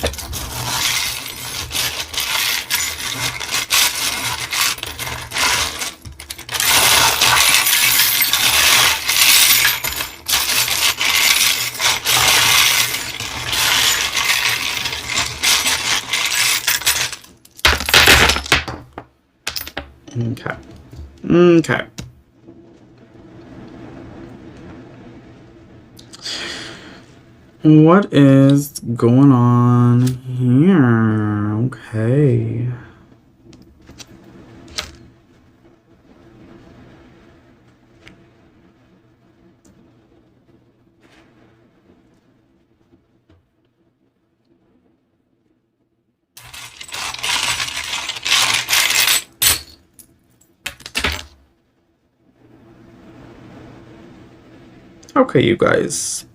Okay. Okay. What is going on here? Okay. Okay, you guys.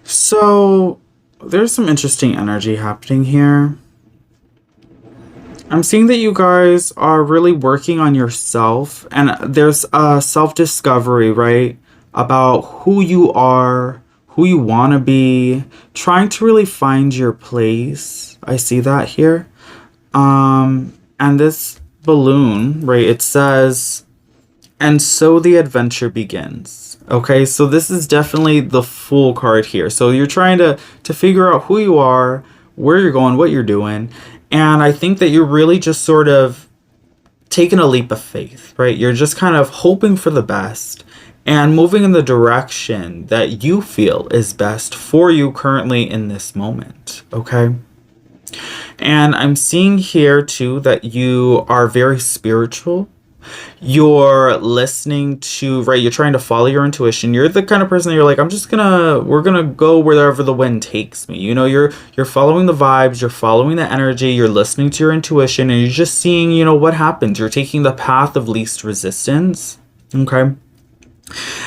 So, there's some interesting energy happening here. I'm seeing that you guys are really working on yourself, and there's a self-discovery, right? About who you are, who you want to be, trying to really find your place. I see that here. And this balloon, right, it says, and so the adventure begins. Okay, so this is definitely the Fool card here. So you're trying to figure out who you are, where you're going, what you're doing. And I think that you're really just sort of taking a leap of faith, right? You're just kind of hoping for the best and moving in the direction that you feel is best for you currently in this moment, okay? And I'm seeing here too that you are very spiritual. You're listening to, right, you're trying to follow your intuition. You're the kind of person that you're like, we're gonna go wherever the wind takes me. You know, you're following the vibes, you're following the energy, you're listening to your intuition, and you're just seeing, you know, what happens. You're taking the path of least resistance. Okay.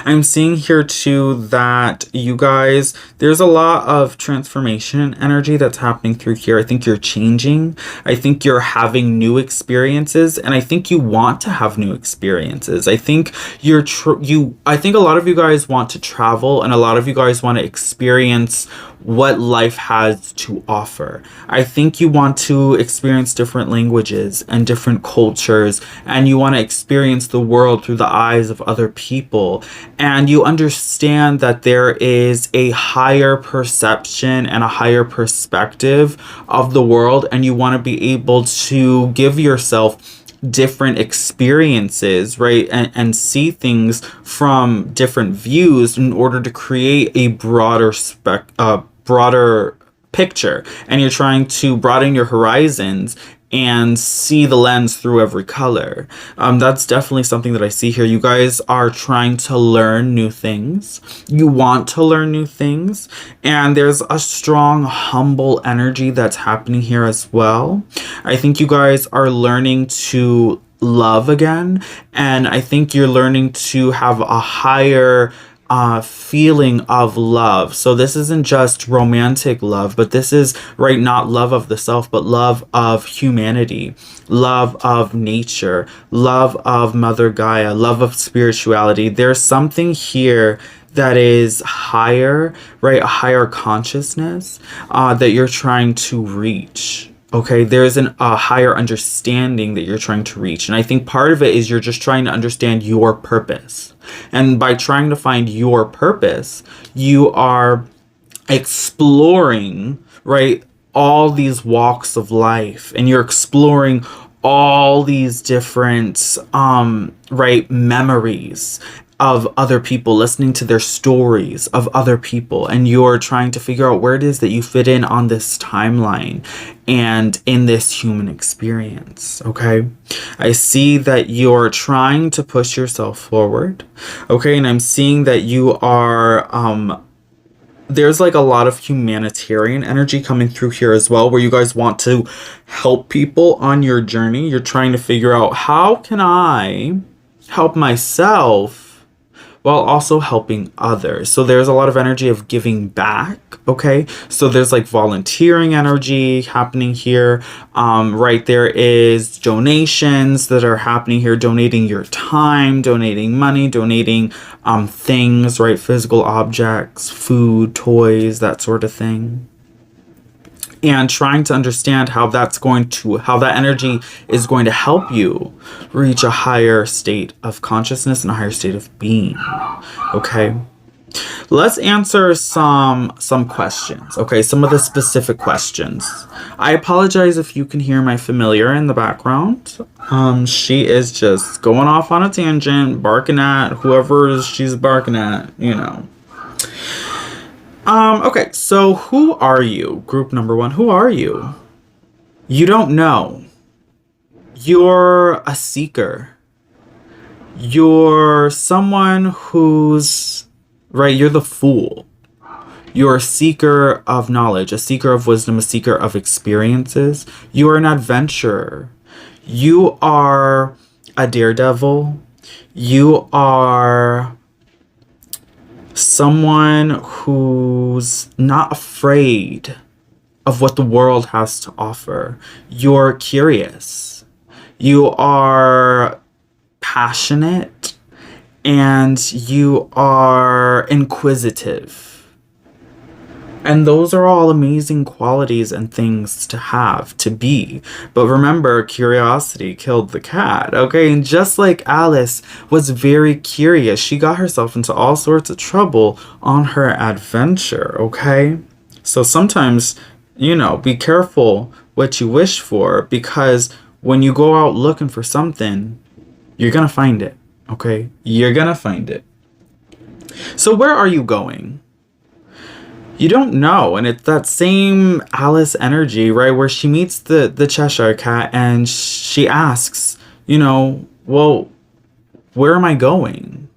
I'm seeing here too that you guys, there's a lot of transformation energy that's happening through here. I think you're changing. I think you're having new experiences, and I think you want to have new experiences. I think I think a lot of you guys want to travel, and a lot of you guys want to experience what life has to offer. I think you want to experience different languages and different cultures, and you want to experience the world through the eyes of other people. And you understand that there is a higher perception and a higher perspective of the world, and you want to be able to give yourself different experiences, right, and see things from different views in order to create a broader picture. And you're trying to broaden your horizons and see the lens through every color. That's definitely something that I see here. You guys are trying to learn new things. You want to learn new things. And there's a strong, humble energy that's happening here as well. I think you guys are learning to love again. And I think you're learning to have a higher feeling of love. So this isn't just romantic love, but this is, right, not love of the self, but love of humanity, love of nature, love of Mother Gaia, love of spirituality. There's something here that is higher, right? A higher consciousness that you're trying to reach. Okay, there's a higher understanding that you're trying to reach. And I think part of it is you're just trying to understand your purpose. And by trying to find your purpose, you are exploring, right, all these walks of life. And you're exploring all these different, right, memories of other people, listening to their stories of other people, and you're trying to figure out where it is that you fit in on this timeline and in this human experience. Okay, I see that you're trying to push yourself forward. Okay, and I'm seeing that you are there's like a lot of humanitarian energy coming through here as well, where you guys want to help people on your journey. You're trying to figure out, how can I help myself while also helping others? So there's a lot of energy of giving back. Okay, so there's like volunteering energy happening here. Right, there is donations that are happening here, donating your time, donating money, donating things, right, physical objects, food, toys, that sort of thing. And trying to understand how that energy is going to help you reach a higher state of consciousness and a higher state of being. Okay, let's answer some questions. Okay, some of the specific questions. I apologize if you can hear my familiar in the background. She is just going off on a tangent, barking at whoever she's barking at, you know. Okay, so who are you? Group number 1, who are you? You don't know. You're a seeker. You're someone who's, right, you're the fool. You're a seeker of knowledge, a seeker of wisdom, a seeker of experiences. You are an adventurer. You are a daredevil. You are someone who's not afraid of what the world has to offer. You're curious. You are passionate. And you are inquisitive. And those are all amazing qualities and things to have, to be. But remember, curiosity killed the cat, okay? And just like Alice was very curious, she got herself into all sorts of trouble on her adventure, okay? So sometimes, you know, be careful what you wish for, because when you go out looking for something, you're gonna find it, okay? You're gonna find it. So where are you going? You don't know. And it's that same Alice energy, right? Where she meets the Cheshire Cat and she asks, you know, well, where am I going?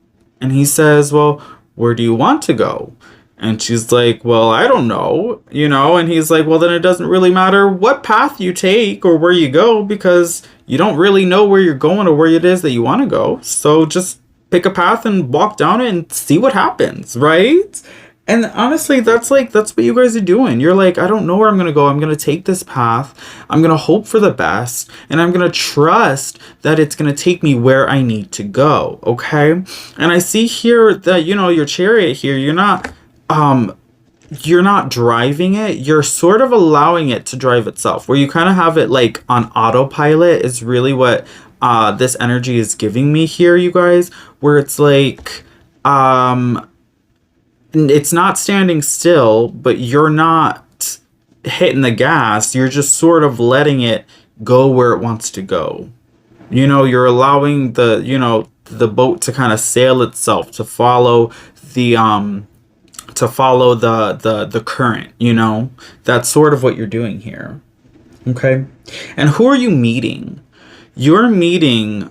And he says, well, where do you want to go? And she's like, well, I don't know, you know? And he's like, well, then it doesn't really matter what path you take or where you go, because you don't really know where you're going or where it is that you want to go. So just pick a path and walk down it and see what happens, right? And honestly, that's what you guys are doing. You're like, I don't know where I'm going to go. I'm going to take this path. I'm going to hope for the best. And I'm going to trust that it's going to take me where I need to go. Okay. And I see here that, you know, your chariot here, you're not driving it. You're sort of allowing it to drive itself, where you kind of have it like on autopilot is really what this energy is giving me here, you guys, where it's like, it's not standing still, but you're not hitting the gas. You're just sort of letting it go where it wants to go. You know, you're allowing the boat to kind of sail itself, to follow the current, you know. That's sort of what you're doing here. Okay? And who are you meeting? You're meeting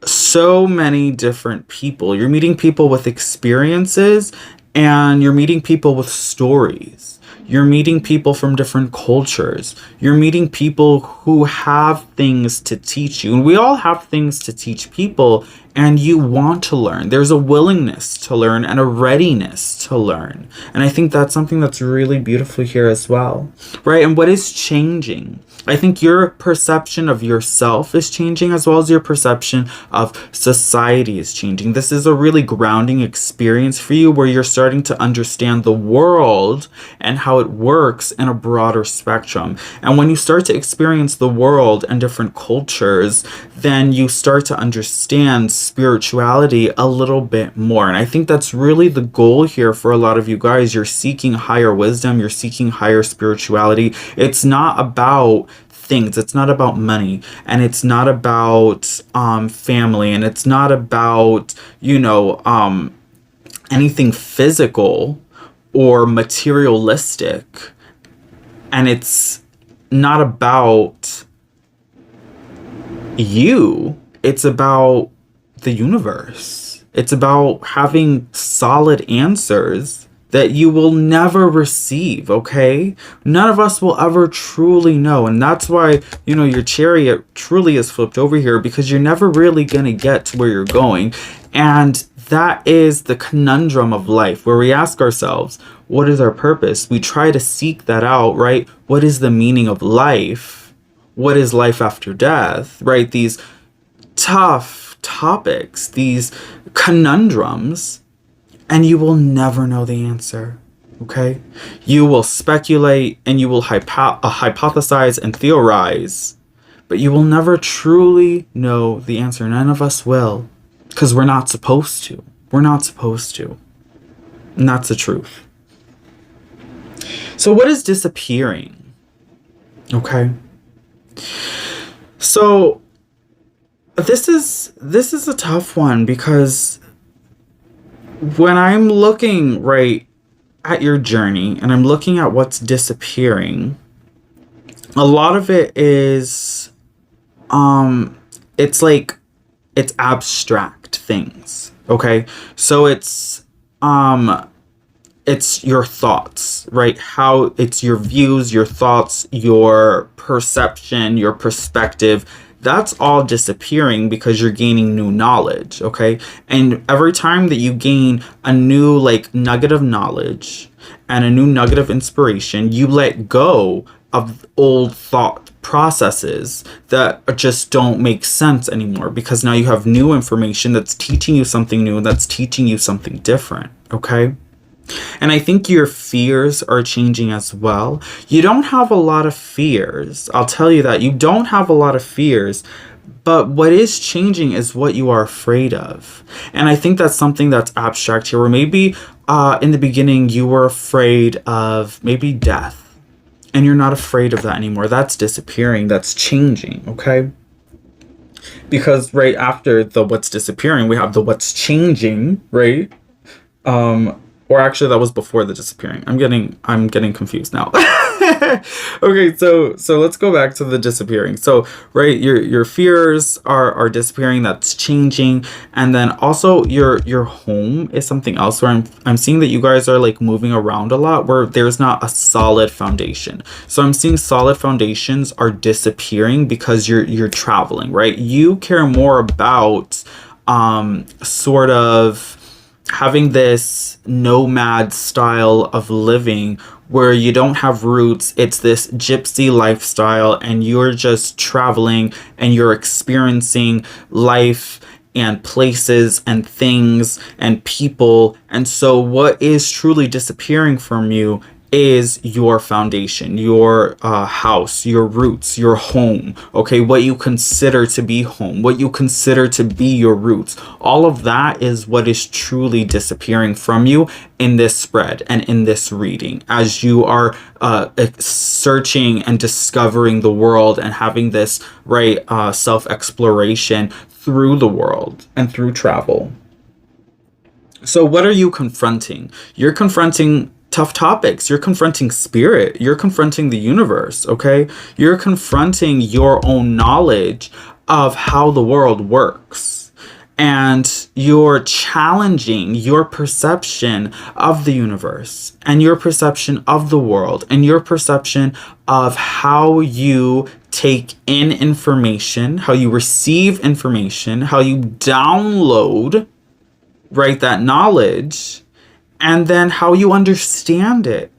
so many different people. You're meeting people with experiences, and you're meeting people with stories. You're meeting people from different cultures. You're meeting people who have things to teach you. And we all have things to teach people and you want to learn. There's a willingness to learn and a readiness to learn. And I think that's something that's really beautiful here as well, right? And what is changing? I think your perception of yourself is changing, as well as your perception of society is changing. This is a really grounding experience for you, where you're starting to understand the world and how it works in a broader spectrum. And when you start to experience the world and different cultures, then you start to understand spirituality a little bit more. And I think that's really the goal here for a lot of you guys. You're seeking higher wisdom, you're seeking higher spirituality. It's not about things, it's not about money, and it's not about family, and it's not about, you know, anything physical or materialistic, and it's not about you. It's about the universe. It's about having solid answers that you will never receive, okay? None of us will ever truly know. And that's why, you know, your chariot truly is flipped over here, because you're never really going to get to where you're going. And that is the conundrum of life, where we ask ourselves, what is our purpose? We try to seek that out, right? What is the meaning of life? What is life after death, right? These tough topics, these conundrums, and you will never know the answer, okay? You will speculate and you will hypothesize and theorize, but you will never truly know the answer. None of us will, because we're not supposed to. We're not supposed to. And that's the truth. So what is disappearing? Okay. So this is a tough one, because when I'm looking right at your journey and I'm looking at what's disappearing, a lot of it is it's like, it's abstract things, okay? So it's your thoughts, right? How it's your views, your thoughts, your perception, your perspective. That's all disappearing because you're gaining new knowledge, okay? And every time that you gain a new like nugget of knowledge and a new nugget of inspiration, you let go of old thought processes that just don't make sense anymore, because now you have new information that's teaching you something new, that's teaching you something different, okay? And I think your fears are changing as well. You don't have a lot of fears. I'll tell you that. You don't have a lot of fears. But what is changing is what you are afraid of. And I think that's something that's abstract here, where maybe in the beginning you were afraid of maybe death. And you're not afraid of that anymore. That's disappearing. That's changing, okay? Because right after the what's disappearing, we have the what's changing, right? Or actually, that was before the disappearing. I'm getting confused now. Okay, so let's go back to the disappearing. So, right, your fears are disappearing. That's changing, and then also your home is something else where I'm seeing that you guys are like moving around a lot, where there's not a solid foundation. So I'm seeing solid foundations are disappearing because you're traveling, right? You care more about sort of having this nomad style of living where you don't have roots. It's this gypsy lifestyle, and you're just traveling and you're experiencing life and places and things and people. And so what is truly disappearing from you is your foundation, your house, your roots, your home, okay? What you consider to be home, what you consider to be your roots. All of that is what is truly disappearing from you in this spread and in this reading, as you are searching and discovering the world and having this, right, self-exploration through the world and through travel. So what are you confronting? You're confronting tough topics. You're confronting spirit. You're confronting the universe, okay? You're confronting your own knowledge of how the world works. And you're challenging your perception of the universe and your perception of the world and your perception of how you take in information, how you receive information, how you download, right, that knowledge, and then how you understand it.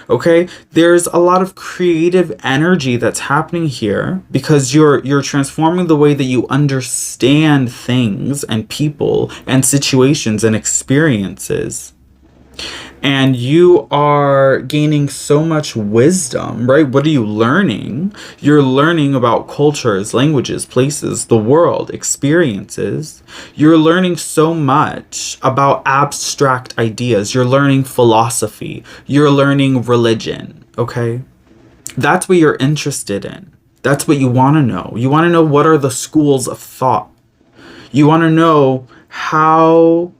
Okay, there's a lot of creative energy that's happening here because you're transforming the way that you understand things and people and situations and experiences. And you are gaining so much wisdom, right? What are you learning? You're learning about cultures, languages, places, the world, experiences. You're learning so much about abstract ideas. You're learning philosophy. You're learning religion, okay? That's what you're interested in. That's what you want to know. You want to know what are the schools of thought. You want to know how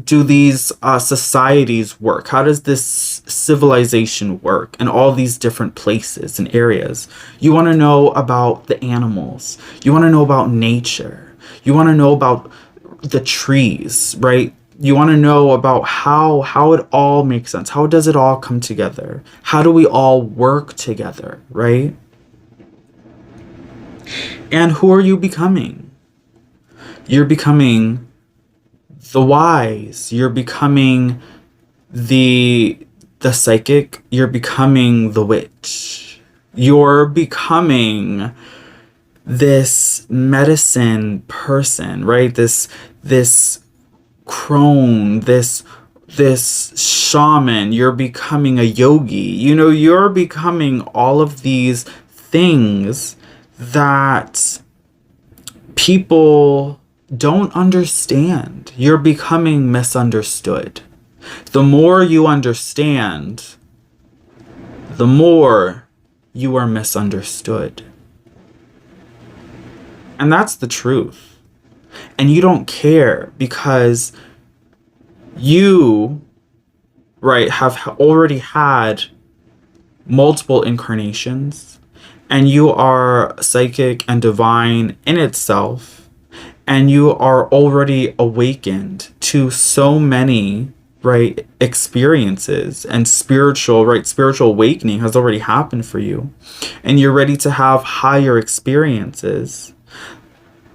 do these societies work? How does this civilization work in all these different places and areas? You want to know about the animals. You want to know about nature. You want to know about the trees, right? You want to know about how it all makes sense. How does it all come together? How do we all work together, right? And who are you becoming? You're becoming the wise. You're becoming the psychic. You're becoming the witch. You're becoming this medicine person, right? This crone, this shaman. You're becoming a yogi. You know, you're becoming all of these things that people don't understand. You're becoming misunderstood. The more you understand, the more you are misunderstood. And that's the truth. And you don't care because you, right, have already had multiple incarnations, and you are psychic and divine in itself. And you are already awakened to so many, right, experiences, and spiritual awakening has already happened for you. And you're ready to have higher experiences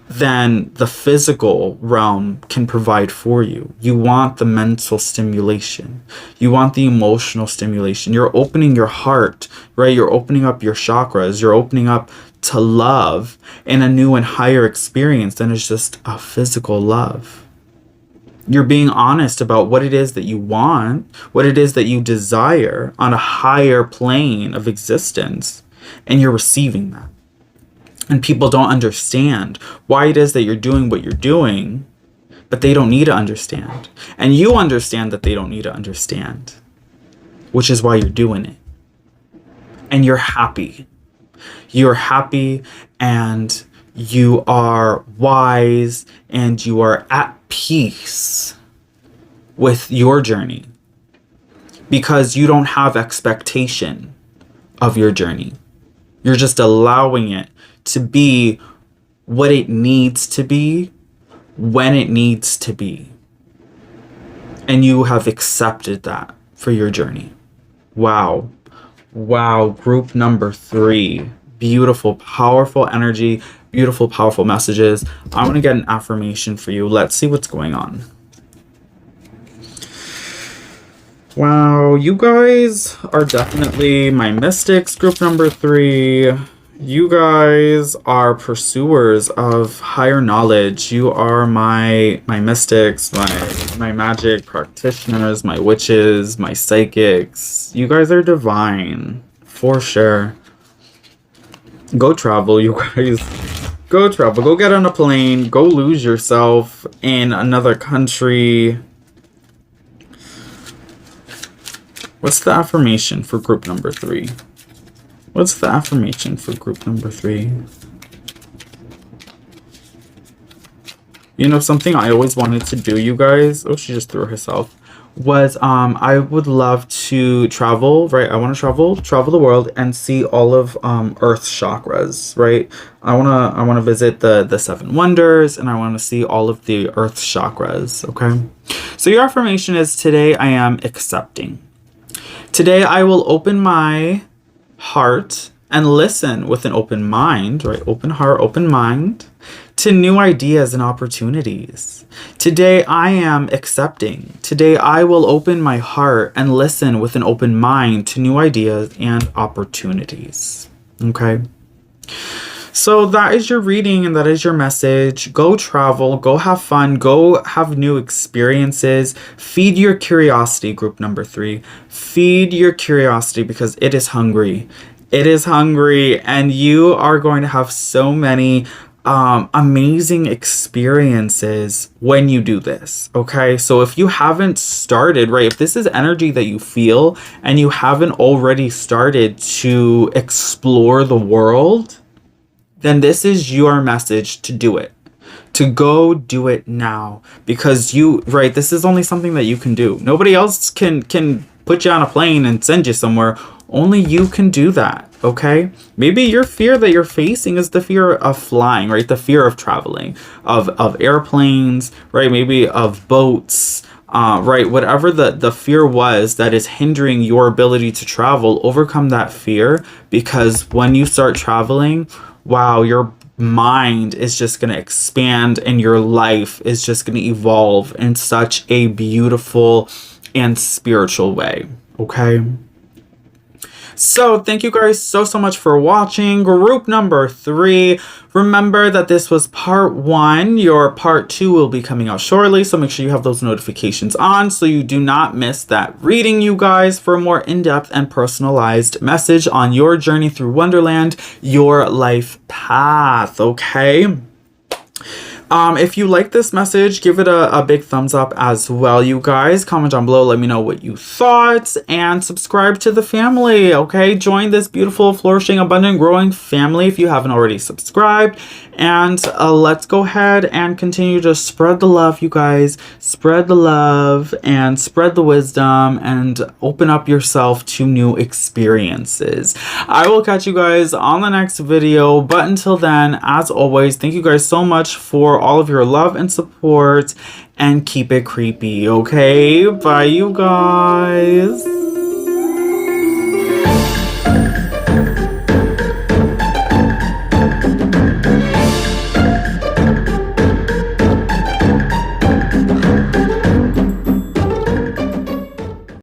than the physical realm can provide for you. You want the mental stimulation. You want the emotional stimulation. You're opening your heart, right? You're opening up your chakras. You're opening up to love in a new and higher experience than is just a physical love. You're being honest about what it is that you want, what it is that you desire on a higher plane of existence, and you're receiving that. And people don't understand why it is that you're doing what you're doing, but they don't need to understand. And you understand that they don't need to understand, which is why you're doing it. And you're happy. You're happy, and you are wise, and you are at peace with your journey because you don't have expectation of your journey. You're just allowing it to be what it needs to be when it needs to be. And you have accepted that for your journey. Wow. Wow. Group number 3. Beautiful, powerful energy. Beautiful, powerful messages. I want to get an affirmation for you. Let's see what's going on. Wow. You guys are definitely my mystics. Group number 3. You guys are pursuers of higher knowledge. You are my mystics, my magic practitioners, my witches, my psychics. You guys are divine, for sure. Go travel, you guys. Go travel. Go get on a plane. Go lose yourself in another country. What's the affirmation for group number 3? What's the affirmation for group number 3? You know, something I always wanted to do, you guys. Oh, she just threw herself. Was I would love to travel, right? I want to travel the world and see all of Earth's chakras, right? I want to visit the 7 wonders, and I want to see all of the Earth's chakras, okay? So your affirmation is, today I am accepting. Today I will open my heart and listen with an open mind, right? Open heart, open mind to new ideas and opportunities. Today I am accepting. Today I will open my heart and listen with an open mind to new ideas and opportunities. Okay? So that is your reading and that is your message. Go travel, go have fun, go have new experiences. Feed your curiosity, group number 3. Feed your curiosity because it is hungry. It is hungry and you are going to have so many amazing experiences when you do this. Okay, so if you haven't started, right, if this is energy that you feel and you haven't already started to explore the world, then this is your message to do it. To go do it now. Because right, this is only something that you can do. Nobody else can put you on a plane and send you somewhere. Only you can do that, okay? Maybe your fear that you're facing is the fear of flying, right? The fear of traveling, of airplanes, right? Maybe of boats, right? Whatever the fear was that is hindering your ability to travel, overcome that fear. Because when you start traveling, wow, your mind is just going to expand and your life is just going to evolve in such a beautiful and spiritual way. Okay? So thank you guys so much for watching. Group number 3. Remember that this was part 1. Your part 2 will be coming out shortly. So make sure you have those notifications on so you do not miss that reading, you guys, for a more in-depth and personalized message on your journey through Wonderland, your life path. Okay? If you like this message, give it a big thumbs up as well, you guys. Comment down below, let me know what you thought, and subscribe to the family, okay? Join this beautiful, flourishing, abundant, growing family if you haven't already subscribed. And let's go ahead and continue to spread the love, you guys. Spread the love and spread the wisdom and open up yourself to new experiences. I will catch you guys on the next video. But until then, as always, thank you guys so much for all of your love and support. And keep it creepy, okay? Bye, you guys.